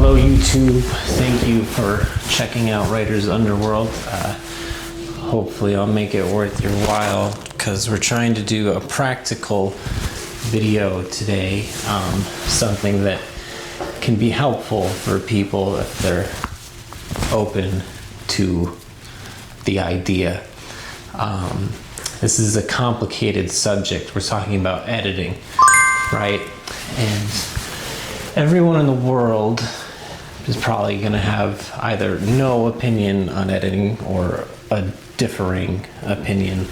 Hello YouTube, thank you for checking out Writer's Underworld. Hopefully I'll make it worth your while because we're trying to do a practical video today, something that can be helpful for people if they're open to the idea. This is a complicated subject. We're talking about editing, right? And everyone in the world is probably going to have either no opinion on editing or a differing opinion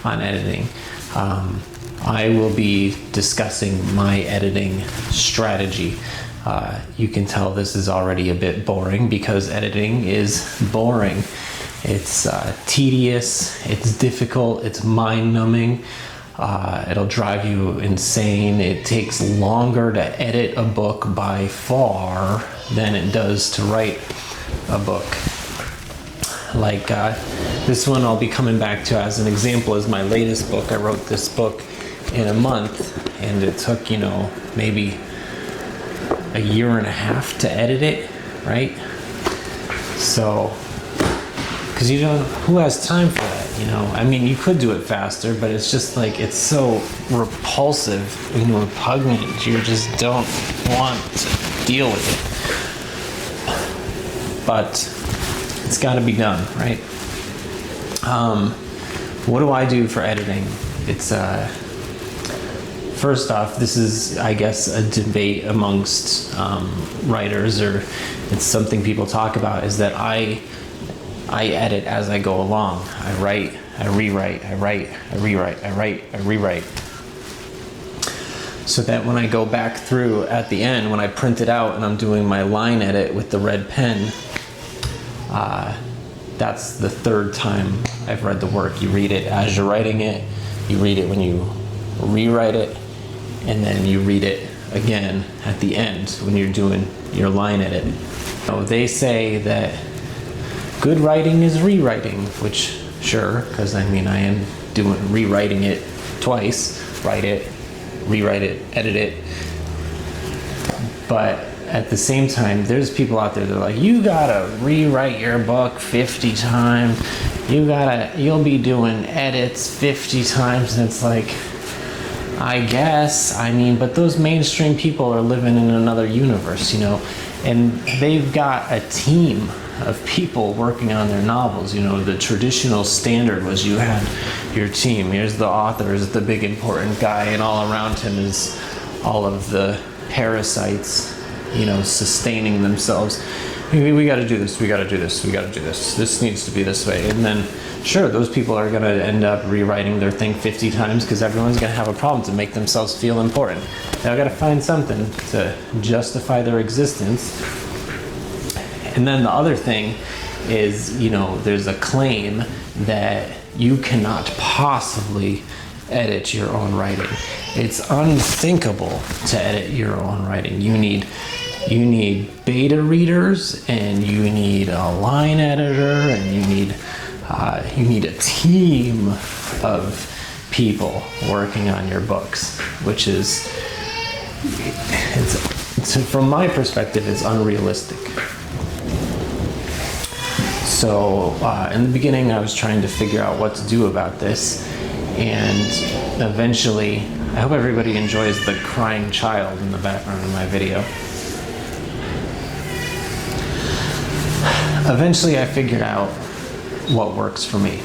on editing. I will be discussing my editing strategy. You can tell this is already a bit boring because editing is boring. It's tedious, it's difficult, it's mind-numbing. It'll drive you insane. It takes longer to edit a book by far than it does to write a book. Like this one I'll be coming back to as an example is my latest book. I wrote this book in a month and it took, maybe a year and a half to edit it, right? So, because who has time for that? I mean, you could do it faster, but it's just like, it's so repulsive, repugnant. You just don't want to deal with it. But it's got to be done, right? What do I do for editing? It's, first off, this is, I guess, a debate amongst writers, or it's something people talk about, is that I edit as I go along. I write, I rewrite, I write, I rewrite, I write, I rewrite. So that when I go back through at the end, when I print it out and I'm doing my line edit with the red pen, that's the third time I've read the work. You read it as you're writing it, you read it when you rewrite it, and then you read it again at the end when you're doing your line edit. So they say that good writing is rewriting, which sure, because I am rewriting it twice, write it, rewrite it, edit it. But at the same time, there's people out there that are like, you gotta rewrite your book 50 times, you'll be doing edits 50 times, and it's like, I guess, but those mainstream people are living in another universe, and they've got a team of people working on their novels. The traditional standard was you had your team. Here's the author, is the big important guy, and all around him is all of the parasites, sustaining themselves. We got to do this, we got to do this, we got to do this. This needs to be this way. And then, sure, those people are going to end up rewriting their thing 50 times because everyone's going to have a problem to make themselves feel important. Now, I got to find something to justify their existence. And then the other thing is, there's a claim that you cannot possibly edit your own writing. It's unthinkable to edit your own writing. You need beta readers, and you need a line editor, and you need a team of people working on your books, which is, from my perspective, it's unrealistic. So in the beginning, I was trying to figure out what to do about this, and eventually, I hope everybody enjoys the crying child in the background of my video. Eventually, I figured out what works for me,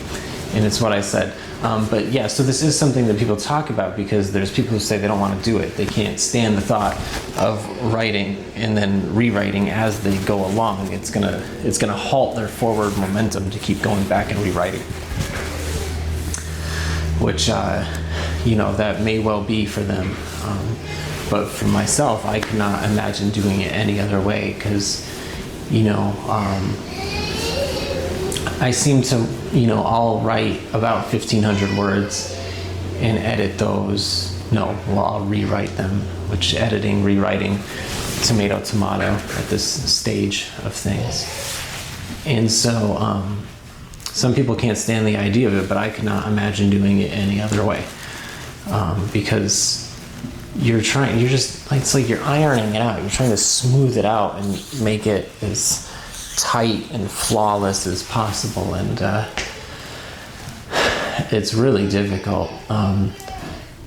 and it's what I said. But yeah, so this is something that people talk about because there's people who say they don't want to do it. They can't stand the thought of writing and then rewriting as they go along. It's gonna halt their forward momentum to keep going back and rewriting. Which, that may well be for them. But for myself, I cannot imagine doing it any other way because, I seem to, I'll write about 1,500 words and edit those. I'll rewrite them, which editing, rewriting, tomato, at this stage of things. And so some people can't stand the idea of it, but I cannot imagine doing it any other way. Because you're just like, it's like you're ironing it out. You're trying to smooth it out and make it as tight and flawless as possible. And it's really difficult.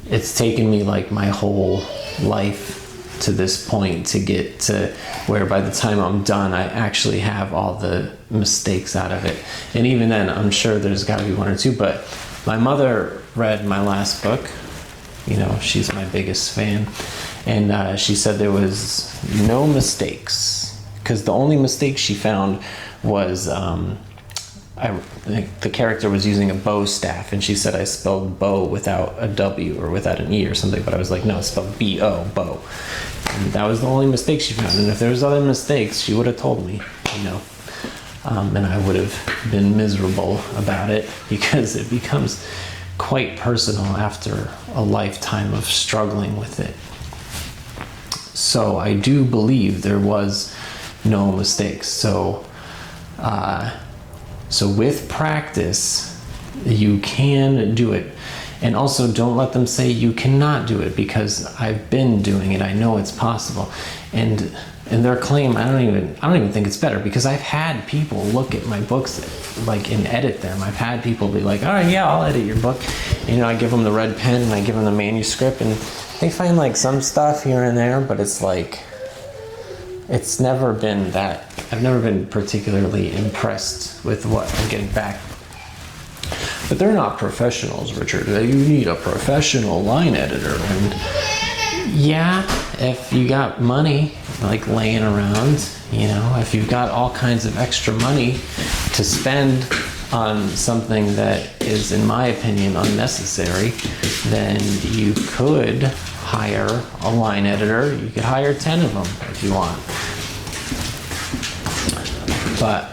It's taken me like my whole life to this point to get to where by the time I'm done, I actually have all the mistakes out of it. And even then, I'm sure there's got to be one or two. But my mother read my last book. You know, she's my biggest fan. And she said there was no mistakes, because the only mistake she found was I think the character was using a bow staff, and she said I spelled bow without a W or without an E or something, but I was like, no, it's spelled B-O, bow. And that was the only mistake she found. And if there was other mistakes, she would have told me, you know. And I would have been miserable about it, because it becomes quite personal after a lifetime of struggling with it. So I do believe there was no mistakes. So with practice, you can do it. And also, don't let them say you cannot do it, because I've been doing it. I know it's possible. And their claim, I don't even think it's better, because I've had people look at my books like and edit them. I've had people be like, all right, yeah, I'll edit your book. You know, I give them the red pen and I give them the manuscript, and they find like some stuff here and there, but it's like, it's never been that. I've never been particularly impressed with what I'm getting back. But they're not professionals, Richard. You need a professional line editor. And yeah, if you got money like laying around, you know, if you've got all kinds of extra money to spend on something that is, in my opinion, unnecessary, then you could hire a line editor. You could hire 10 of them if you want. But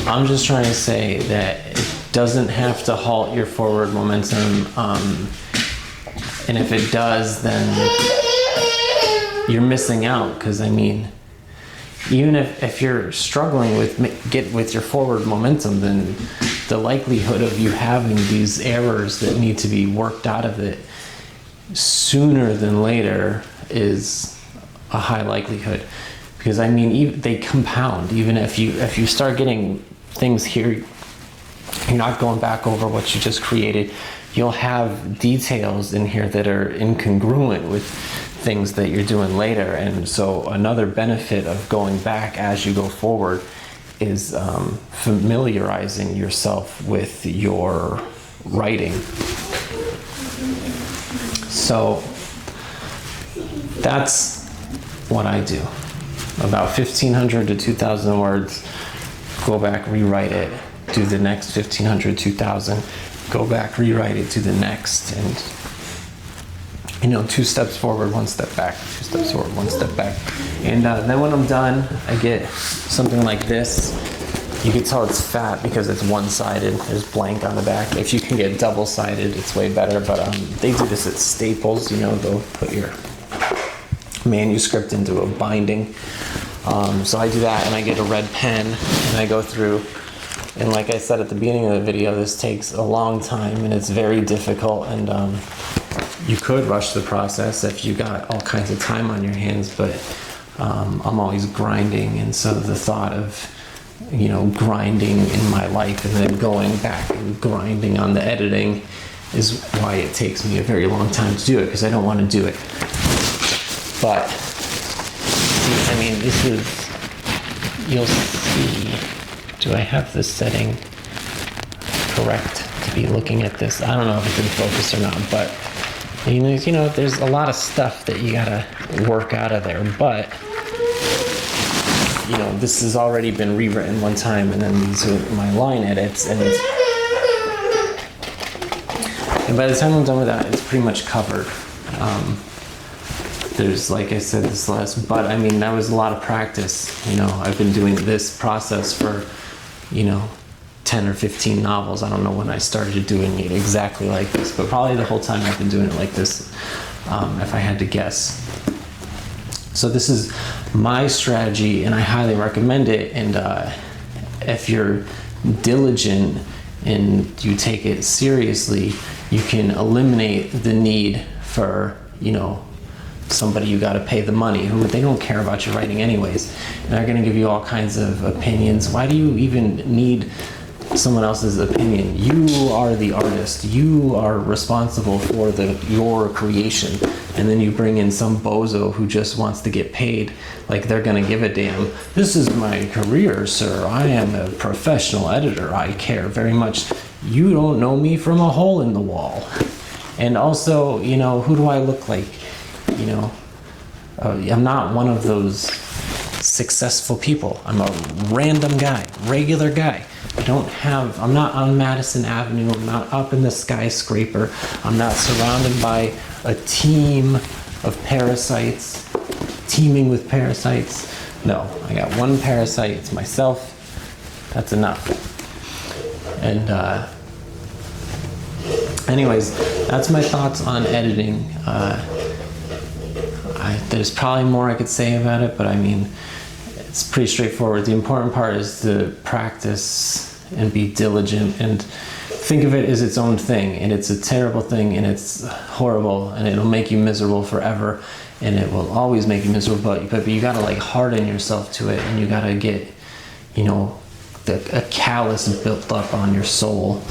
I'm just trying to say that it doesn't have to halt your forward momentum. And if it does, then you're missing out. Because I mean, even if you're struggling with your forward momentum, then the likelihood of you having these errors that need to be worked out of it sooner than later is a high likelihood. Because I mean, they compound. Even if you start getting things here, you're not going back over what you just created. You'll have details in here that are incongruent with things that you're doing later. And so another benefit of going back as you go forward is familiarizing yourself with your writing. So that's what I do. About 1,500 to 2,000 words, go back, rewrite it, do the next 1,500, 2,000, go back, rewrite it, do the next, and you know, 2 steps forward, 1 step back, 2 steps forward, 1 step back. And then when I'm done, I get something like this. You can tell it's fat because it's one-sided. There's blank on the back. If you can get double-sided, it's way better. But they do this at Staples. You know, they'll put your manuscript into a binding. So I do that, and I get a red pen, and I go through. And like I said at the beginning of the video, this takes a long time, and it's very difficult. And you could rush the process if you got all kinds of time on your hands, but I'm always grinding, and so the thought of, you know, grinding in my life and then going back and grinding on the editing is why it takes me a very long time to do it, because I don't want to do it. But I mean, this is, you'll see, do I have this setting correct to be looking at this? I don't know if it's in focus or not, but you know, there's a lot of stuff that you gotta work out of there. But you know, this has already been rewritten one time, and then these are my line edits, and by the time I'm done with that, it's pretty much covered. There's, like I said, this last, but I mean, that was a lot of practice. You know, I've been doing this process for, you know, 10 or 15 novels. I don't know when I started doing it exactly like this, but probably the whole time I've been doing it like this, if I had to guess. So this is my strategy, and I highly recommend it. And if you're diligent and you take it seriously, you can eliminate the need for, somebody you got to pay the money, who they don't care about your writing anyways, and they're going to give you all kinds of opinions. Why do you even need someone else's opinion? You are the artist. You are responsible for your creation, and then you bring in some bozo who just wants to get paid like they're going to give a damn. This is my career, sir. I am a professional editor. I care very much. You don't know me from a hole in the wall. And also, who do I look like? I'm not one of those successful people. I'm a random guy, regular guy. I'm not on Madison Avenue. I'm not up in the skyscraper. I'm not surrounded by a team of parasites, teeming with parasites. No, I got one parasite. It's myself. That's enough. And anyways, that's my thoughts on editing. There's probably more I could say about it, but I mean, it's pretty straightforward. The important part is to practice and be diligent and think of it as its own thing. And it's a terrible thing, and it's horrible, and it'll make you miserable forever, and it will always make you miserable. But you gotta like harden yourself to it, and you gotta get, a callus built up on your soul,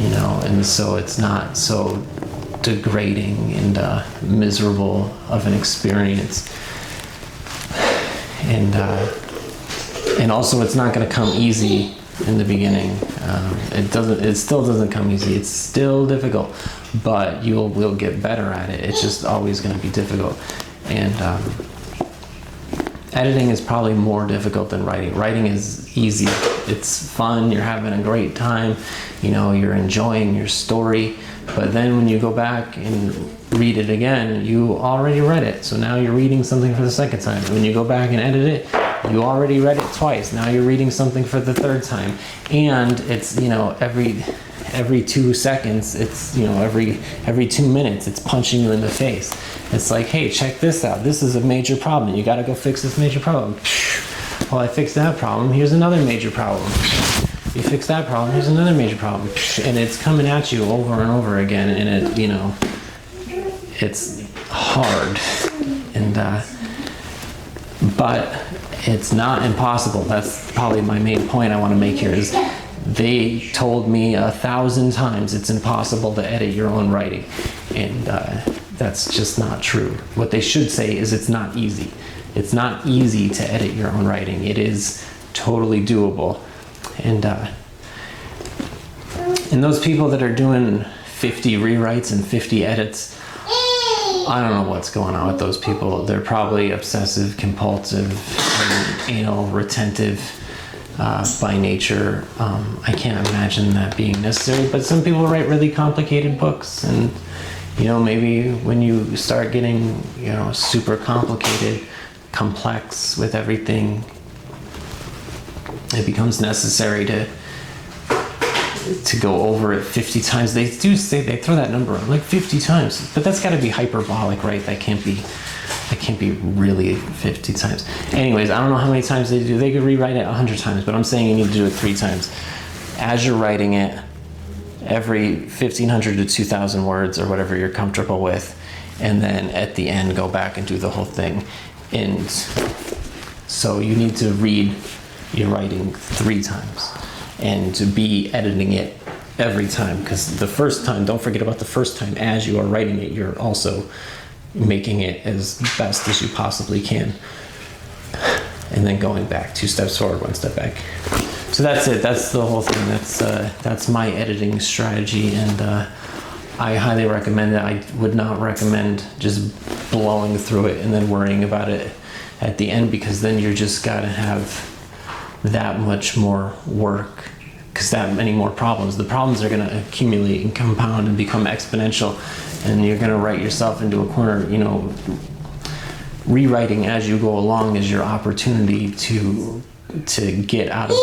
and so it's not so degrading and miserable of an experience. And also, it's not going to come easy in the beginning. It still doesn't come easy. It's still difficult, but we'll get better at it. It's just always going to be difficult. And editing is probably more difficult than writing. Writing is easy. It's fun. You're having a great time. You're enjoying your story. But then when you go back and read it again, you already read it. So now you're reading something for the second time. When you go back and edit it, you already read it twice. Now you're reading something for the third time. And it's, every 2 seconds, it's, every 2 minutes, it's punching you in the face. It's like, hey, check this out. This is a major problem. You got to go fix this major problem. Well, I fixed that problem. Here's another major problem. You fix that problem, here's another major problem. And it's coming at you over and over again, and it's hard. And but it's not impossible. That's probably my main point I want to make here is they told me 1,000 times it's impossible to edit your own writing. And that's just not true. What they should say is it's not easy. It's not easy to edit your own writing. It is totally doable. And those people that are doing 50 rewrites and 50 edits, I don't know what's going on with those people. They're probably obsessive, compulsive, and anal retentive by nature. I can't imagine that being necessary, but some people write really complicated books, and maybe when you start getting super complicated, complex with everything, it becomes necessary to go over it 50 times. They do say, they throw that number out, like 50 times, but that's got to be hyperbolic, right? That can't be really 50 times. Anyways, I don't know how many times they do. They could rewrite it 100 times, but I'm saying you need to do it 3 times. As you're writing it, every 1,500 to 2,000 words or whatever you're comfortable with, and then at the end go back and do the whole thing. And so you need to read your writing 3 times and to be editing it every time, because the first time, don't forget about the first time. As you are writing it, you're also making it as best as you possibly can, and then going back 2 steps forward, 1 step back. So that's it. That's the whole thing. That's my editing strategy, and I highly recommend it. I would not recommend just blowing through it and then worrying about it at the end, because then you're just gotta have that much more work, because that many more problems. The problems are going to accumulate and compound and become exponential, and you're going to write yourself into a corner. Rewriting as you go along is your opportunity to get out of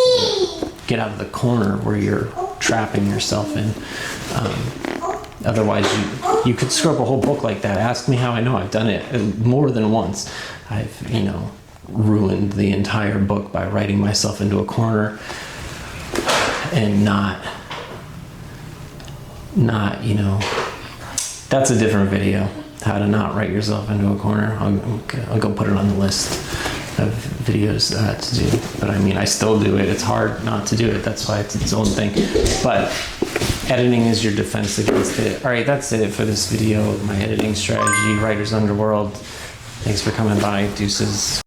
the corner where you're trapping yourself in. Otherwise, you could screw up a whole book like that. Ask me how I know. I've done it more than once. I've ruined the entire book by writing myself into a corner and not that's a different video. how to not write yourself into a corner. I'll go put it on the list of videos to do. But I mean, I still do it. It's hard not to do it. That's why it's its own thing. But editing is your defense against it. All right, that's it for this video. My editing strategy, Writer's Underworld. Thanks for coming by. Deuces.